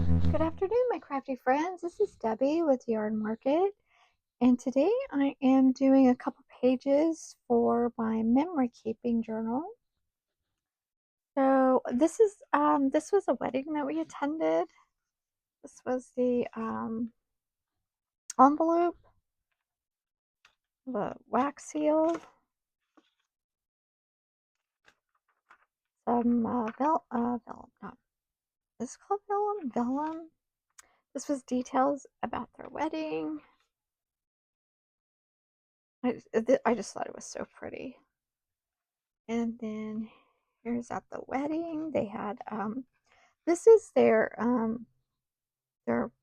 Good afternoon, my crafty friends. This is Debbie with Yarn Market, and today I am doing a couple pages for my memory keeping journal. So this was a wedding that we attended. This was the envelope, the wax seal, some vellum, not this is called vellum. This was details about their wedding. I just thought it was so pretty. And then here's at the wedding. They had this is their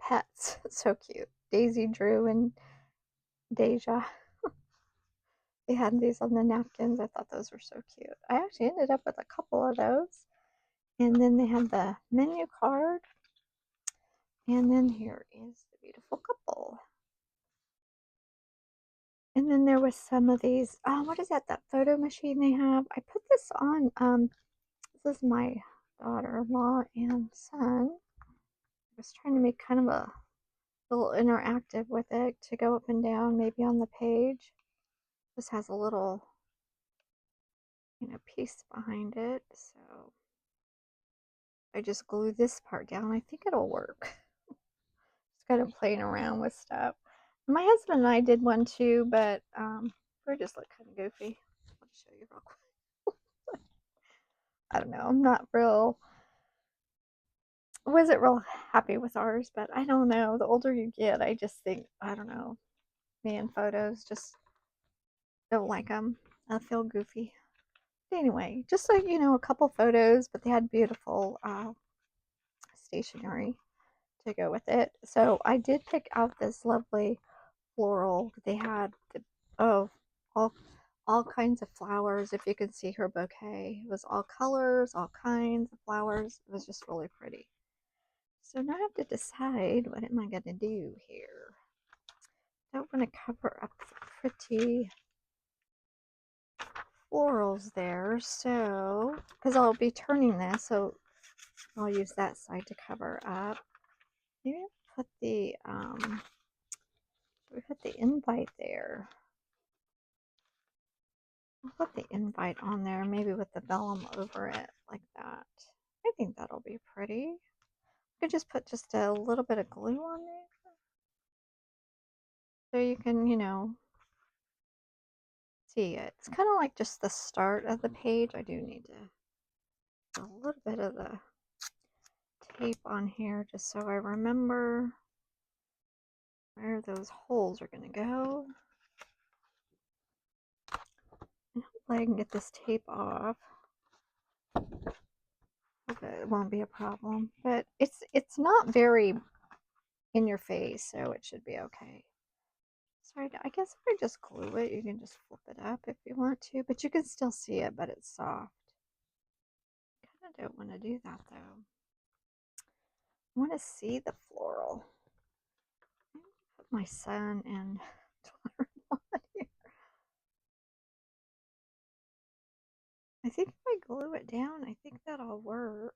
pets. So cute. Daisy, Drew, and Deja. They had these on the napkins. I thought those were so cute. I actually ended up with a couple of those. And then they had the menu card. And then here is the beautiful couple. And then there was some of these. What is that? That photo machine they have. I put this on. This is my daughter-in-law and son. I was trying to make kind of a little interactive with it to go up and down, maybe on the page. This has a little, piece behind it. So I just glue this part down. I think it'll work. Just kind of playing around with stuff. My husband and I did one too, but we just look kind of goofy. I'll just show you real quick. I don't know. I'm not real. Wasn't real happy with ours, but I don't know. The older you get, I just think I don't know. Me and photos just don't like them. I feel goofy. Anyway, just like a couple photos, but they had beautiful stationery to go with it. So I did pick out this lovely floral. They had oh all all kinds of flowers. If you can see her bouquet, it was all colors, all kinds of flowers. It was just really pretty. So now I have to decide what am I going to do here. I don't want to cover up the pretty florals there, so because I'll be turning this, so I'll use that side to cover up. Maybe put the we put the invite there. I'll put the invite on there, maybe with the vellum over it like that. I think that'll be pretty. I could just put just a little bit of glue on there, so you can, see it. It's kind of like just the start of the page. I do need to put a little bit of the tape on here just so I remember where those holes are going to go. And hopefully I can get this tape off. Okay, it won't be a problem. But it's not very in your face, so it should be okay. Sorry, I guess if I just glue it, you can just flip it up if you want to, but you can still see it, but it's soft. I kind of don't want to do that though. I want to see the floral. Put my son and daughter-in-law here. I think if I glue it down, I think that'll work.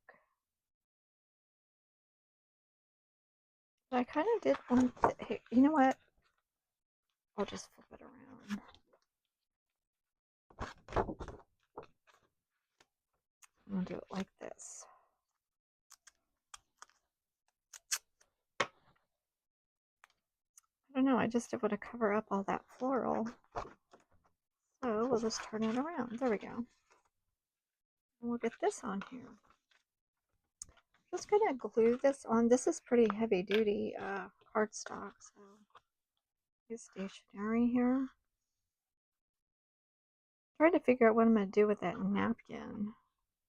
But I kind of did want to, hey, you know what? I'll just flip it around. I'm gonna do it like this. I don't know, I just didn't want to cover up all that floral. So we'll just turn it around. There we go. And we'll get this on here. Just gonna glue this on. This is pretty heavy duty cardstock, so use stationery here. Trying to figure out what I'm gonna do with that napkin.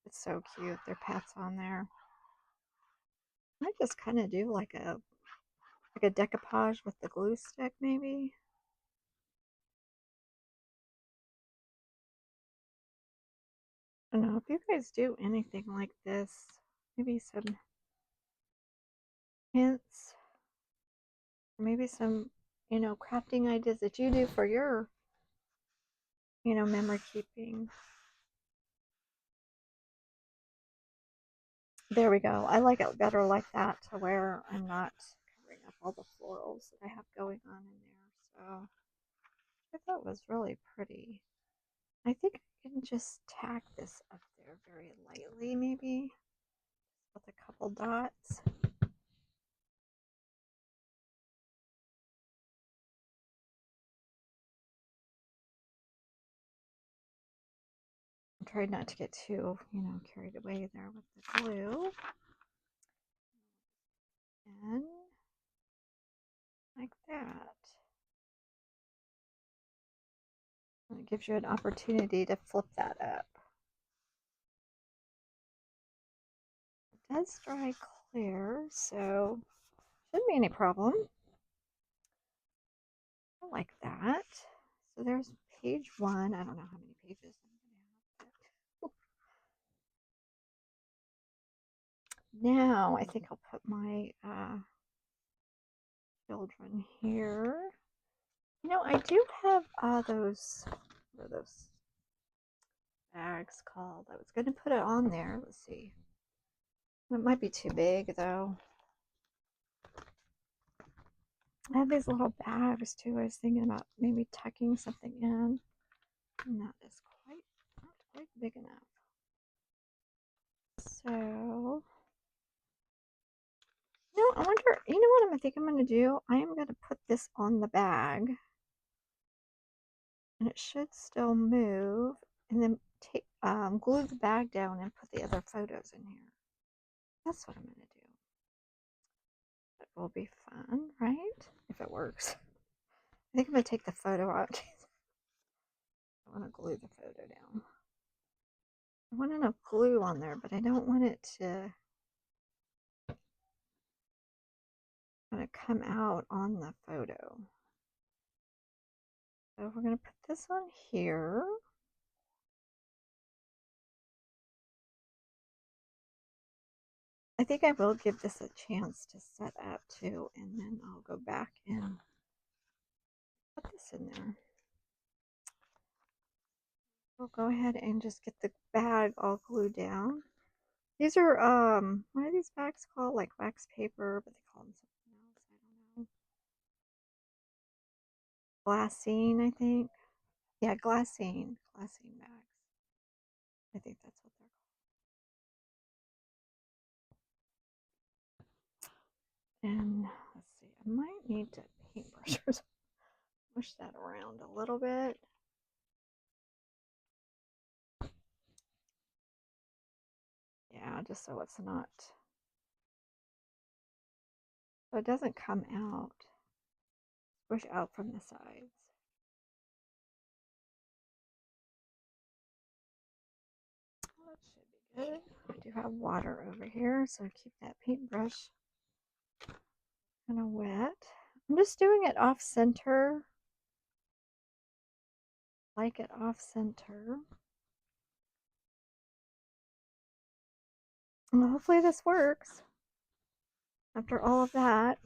It's so cute. Their pets on there. I might just kind of do like a decoupage with the glue stick, maybe. I don't know if you guys do anything like this. Maybe some hints, or maybe some, crafting ideas that you do for your, memory keeping. There we go. I like it better like that to where I'm not covering up all the florals that I have going on in there. So I thought it was really pretty. I think I can just tack this up there very lightly, maybe with a couple dots. I tried not to get too, carried away there with the glue. And like that. And it gives you an opportunity to flip that up. It does dry clear, so shouldn't be any problem. I like that. So there's page 1. I don't know how many pages I'm going to have. Now I think I'll put my children here. I do have those, what are those bags called? I was going to put it on there. Let's see. It might be too big though. I have these little bags too. I was thinking about maybe tucking something in. And that is not quite big enough. So, I wonder, what I think I'm going to do? I am going to put this on the bag. And it should still move. And then glue the bag down and put the other photos in here. That's what I'm going to do. It will be fun, right? If it works. I think I'm going to take the photo out. I want to glue the photo down. I want enough glue on there, but I don't want it to come out on the photo. So we're going to put this on here. I think I will give this a chance to set up too, and then I'll go back and put this in there. We'll go ahead and just get the bag all glued down. These are, what are these bags called? Like wax paper, but they call them something else. I don't know. Glassine, I think. Yeah, glassine. Glassine bags. I think that's what they're called. And let's see, I might need to paintbrush or push that around a little bit. Yeah, just so it's not, so it doesn't come out, push out from the sides. That should be good. I do have water over here, so keep that paintbrush kind of wet. I'm just doing it off center, like it off center. Well, hopefully this works after all of that.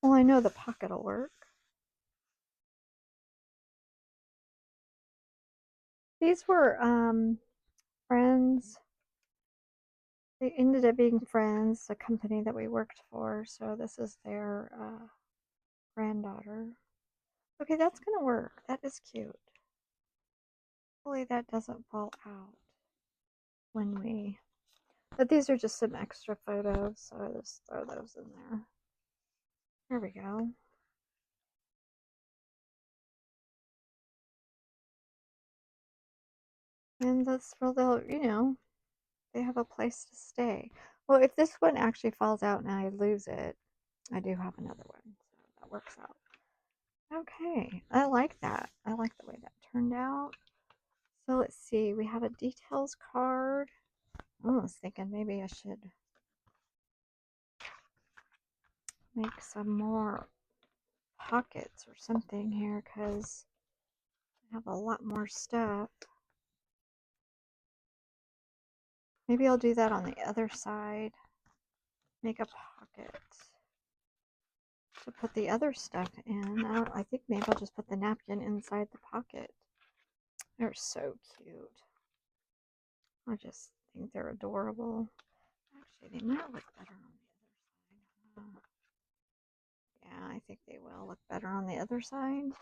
Well, I know the pocket will work. These were friends. They ended up being friends, a company that we worked for. So this is their granddaughter. Okay, that's gonna work. That is cute. Hopefully that doesn't fall out when we, but these are just some extra photos, so I just throw those in there. There we go. And that's where they'll, they have a place to stay. Well, if this one actually falls out and I lose it, I do have another one, so that works out. Okay, I like that. I like the way that turned out. So let's see, we have a details card. I was thinking maybe I should make some more pockets or something here because I have a lot more stuff. Maybe I'll do that on the other side. Make a pocket to put the other stuff in. I think maybe I'll just put the napkin inside the pocket. They're so cute. I just think they're adorable. Actually, they might look better on the other side. Yeah, I think they will look better on the other side.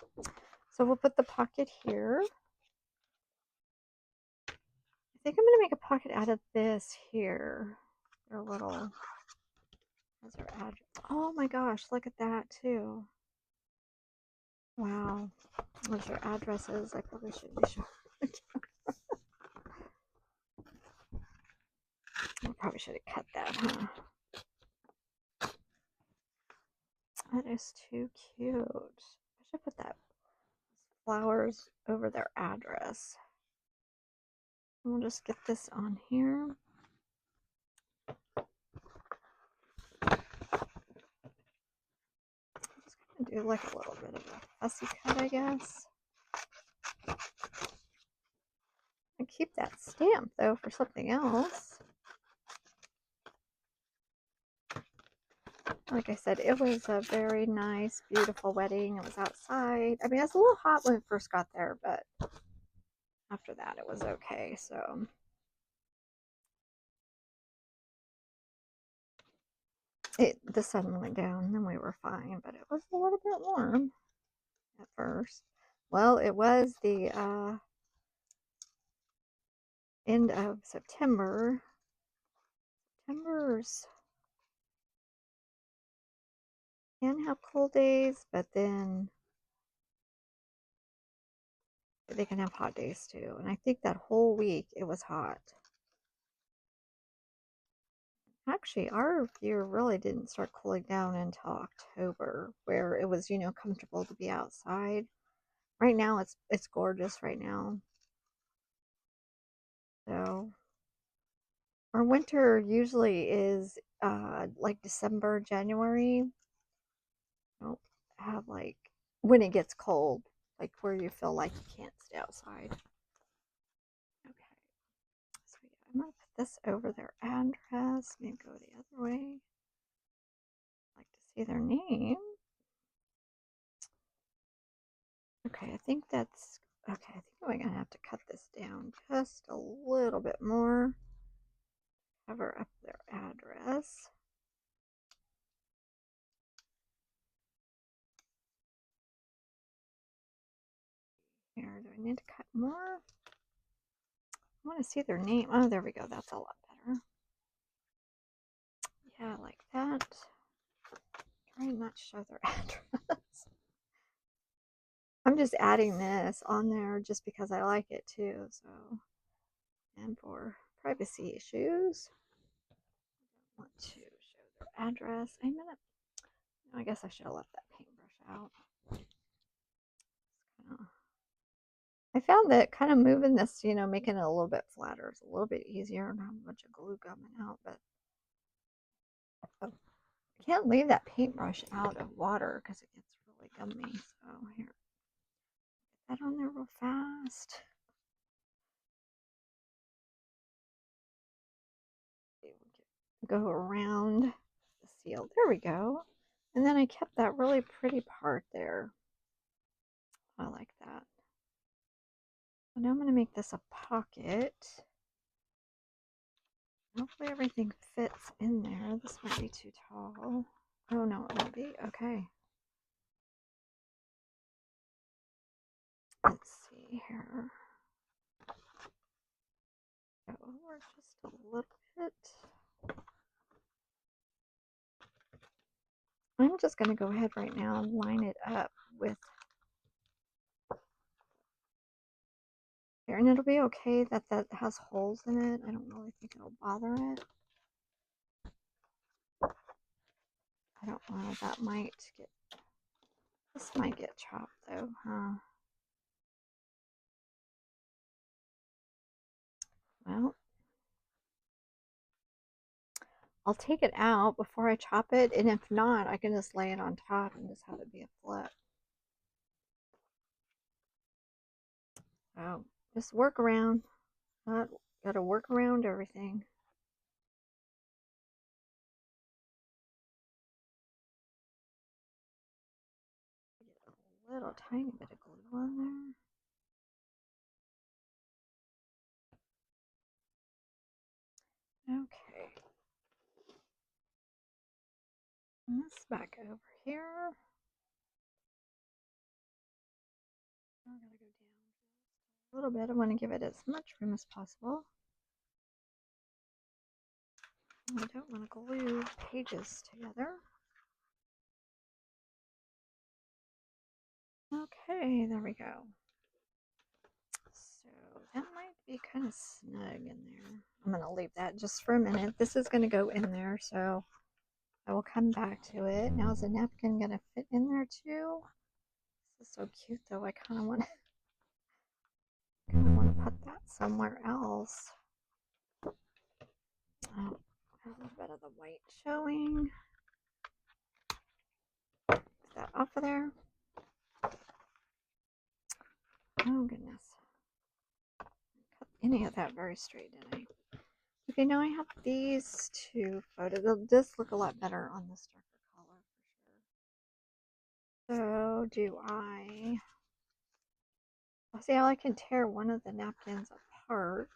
So we'll put the pocket here. I think I'm going to make a pocket out of this here. Their little, that's their address. Oh my gosh, look at that too. Wow. Those are addresses. I probably should be showing. I probably should have cut that, huh? That is too cute. I should put that flowers over their address. And we'll just get this on here. I'm just gonna do like a little bit of a fussy cut, I guess. I keep that stamp though for something else. Like I said, it was a very nice, beautiful wedding. It was outside. I mean, it was a little hot when we first got there, but after that, it was okay. So the sun went down, and then we were fine. But it was a little bit warm at first. Well, it was the end of September. September's can have cold days, but then they can have hot days too. And I think that whole week it was hot. Actually, our year really didn't start cooling down until October, where it was, comfortable to be outside. Right now, it's gorgeous right now. So our winter usually is like December, January. I don't have like when it gets cold, like where you feel like you can't stay outside. Okay, so yeah, I'm gonna put this over their address. Maybe go the other way. I'd like to see their name. Okay, I think that's okay. I think we're gonna have to cut this down just a little bit more. Cover up their address. Here, do I need to cut more? I want to see their name. Oh, there we go. That's a lot better. Yeah, like that. Trying not to show their address. I'm just adding this on there just because I like it too. So, and for privacy issues, I want to show their address. I'm gonna. I guess I should have left that paintbrush out. I found that kind of moving this, making it a little bit flatter is a little bit easier. And have a bunch of glue gumming out, but I can't leave that paintbrush out of water because it gets really gummy. So here, get that on there real fast. Go around the seal. There we go. And then I kept that really pretty part there. I like that. So now I'm going to make this a pocket. Hopefully everything fits in there. This might be too tall. Oh no, it won't be. Okay. Let's see here. Go over just a little bit. I'm just going to go ahead right now and line it up with here. And it'll be okay that that has holes in it. I don't really think it'll bother it. I don't know. That might get, this might get chopped though, huh? Well, I'll take it out before I chop it. And if not, I can just lay it on top and just have it be a flip. So just work around. Got to work around everything. Get a little tiny bit of glue on there. Okay. And this back over here. I'm going to go down a little bit. I want to give it as much room as possible. I don't want to glue pages together. Okay, there we go. So that might be kind of snug in there. I'm going to leave that just for a minute. This is going to go in there, so I will come back to it. Now is the napkin going to fit in there too? This is so cute though. I kind of want to put that somewhere else. Oh, a little bit of the white showing. Get that off of there. Oh goodness. Cut any of that very straight, didn't I? Okay, now I have these two photos. They'll just look a lot better on this darker color for sure. So do I... See how I can tear one of the napkins apart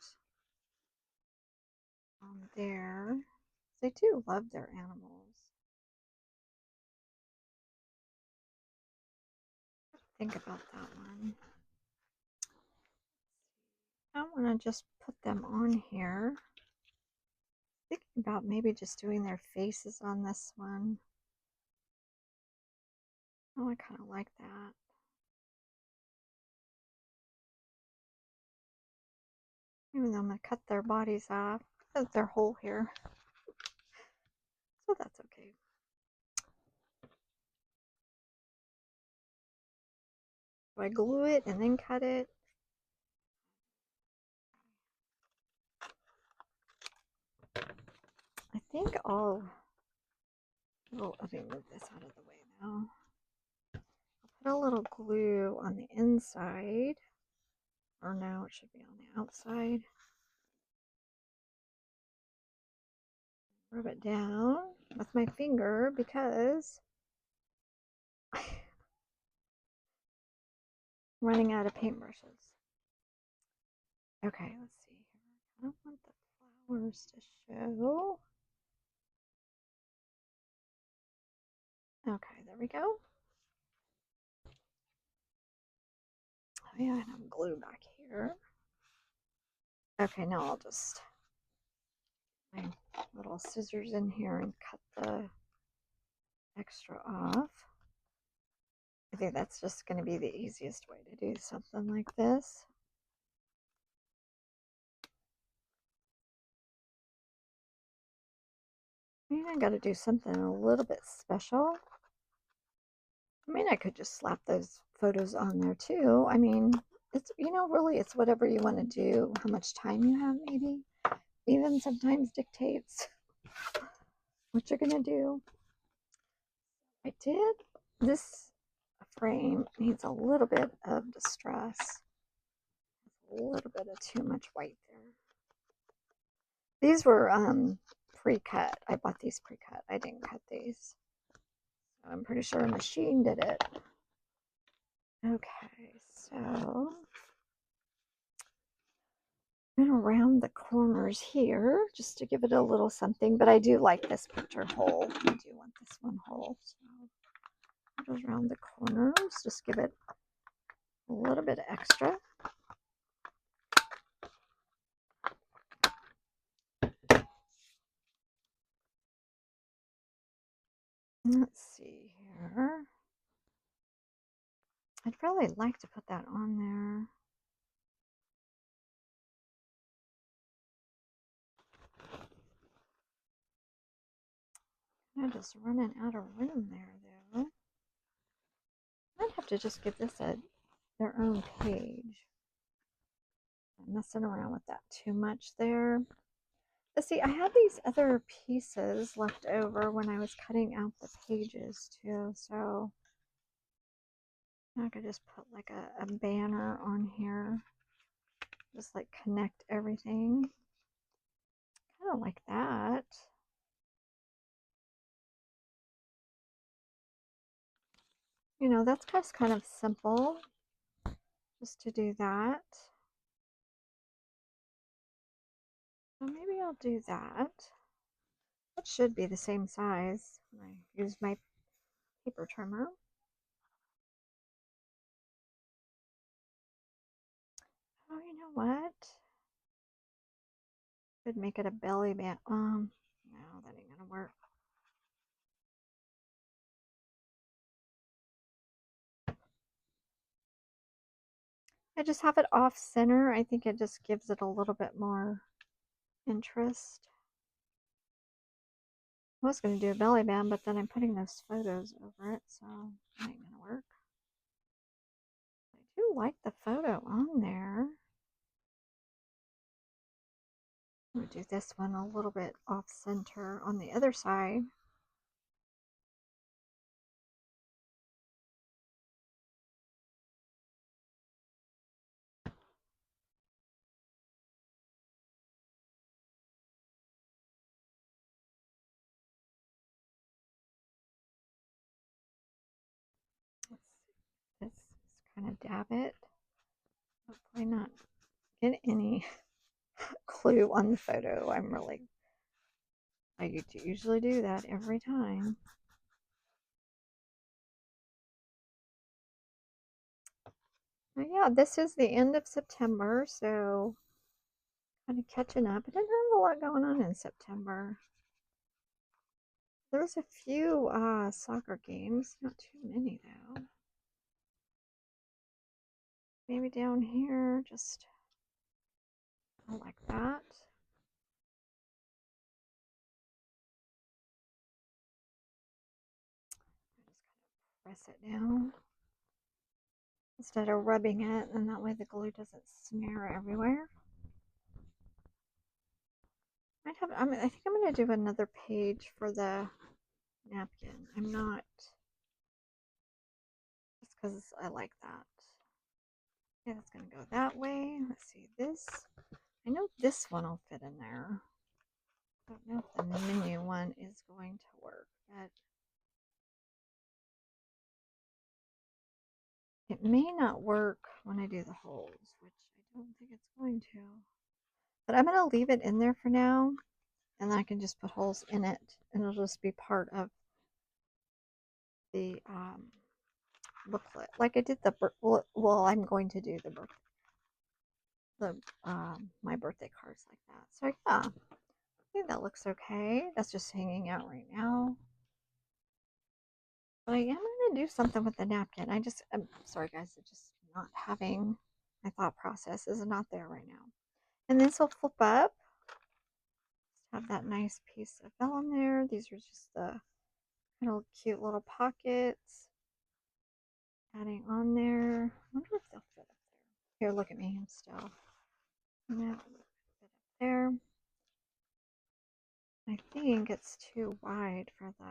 on there. They do love their animals. Think about that one. I want to just put them on here. Thinking about maybe just doing their faces on this one. Oh, I kind of like that. Even though I'm going to cut their bodies off. Their hole here. So that's okay. Do I glue it and then cut it? I think I'll... Oh, let me move this out of the way now. I'll put a little glue on the inside. Or no, it should be on the outside. Rub it down with my finger because I'm running out of paintbrushes. Okay, let's see here. I don't want the flowers to show. Okay, there we go. Oh yeah, and I'm glue back here. Okay, now I'll just my little scissors in here and cut the extra off. I think that's just going to be the easiest way to do something like this. I mean, I got to do something a little bit special. I mean, I could just slap those photos on there too. I mean, it's, you know, really it's whatever you want to do, how much time you have maybe. Even sometimes dictates what you're going to do. I did. This frame needs a little bit of distress. A little bit of too much white there. These were pre-cut. I bought these pre-cut. I didn't cut these. So I'm pretty sure a machine did it. Okay, so I'm going to round the corners here just to give it a little something, but I do like this picture whole. I do want this one whole. So I'll just round the corners, just give it a little bit extra. Let's see here. I'd really like to put that on there. I'm just running out of room there, though. I'd have to just give this their own page. I'm messing around with that too much there. But see, I had these other pieces left over when I was cutting out the pages too, so I could just put like a banner on here. Just like connect everything. Kind of like that. You know, that's just kind of simple. Just to do that. So maybe I'll do that. That should be the same size when I use my paper trimmer. Oh, you know what? Could make it a belly band. No, that ain't gonna work. I just have it off center. I think it just gives it a little bit more interest. I was going to do a belly band, but then I'm putting those photos over it, so that ain't going to work. I do like the photo on there. I'm going to do this one a little bit off center on the other side. Let's kind of dab it. Hopefully not get any clue on the photo. I usually do that every time. But yeah, this is the end of September, so kind of catching up. I didn't have a lot going on in September. There's a few soccer games, not too many though. Maybe down here, just like that. Just kind of press it down instead of rubbing it, and that way the glue doesn't smear everywhere. I think I'm going to do another page for the napkin. I'm not, just because I like that. Yeah, that's going to go that way. Let's see, this. I know this one will fit in there. I don't know if the menu one is going to work, but it may not work when I do the holes, which I don't think it's going to. But I'm going to leave it in there for now, and then I can just put holes in it, and it'll just be part of the booklet. Like I did the, well, I'm going to do my birthday cards like that. So yeah, I think that looks okay. That's just hanging out right now. But I am going to do something with the napkin. I'm sorry guys, I'm just not having, my thought process is not there right now. And this will flip up. Just have that nice piece of vellum there. These are just the little cute little pockets. Adding on there. I wonder if they'll fit up there. Here, look at me. I'm still. Yeah, fit up there. I think it's too wide for the.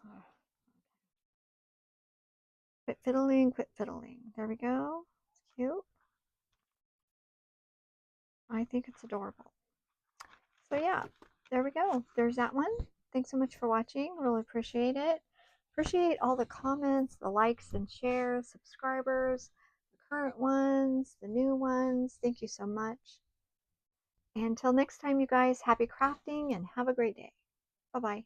Oh, quit fiddling, quit fiddling. There we go. It's cute. I think it's adorable. So yeah, there we go. There's that one. Thanks so much for watching. Really appreciate it. Appreciate all the comments, the likes and shares, subscribers, the current ones, the new ones. Thank you so much. And until next time, you guys, happy crafting and have a great day. Bye-bye.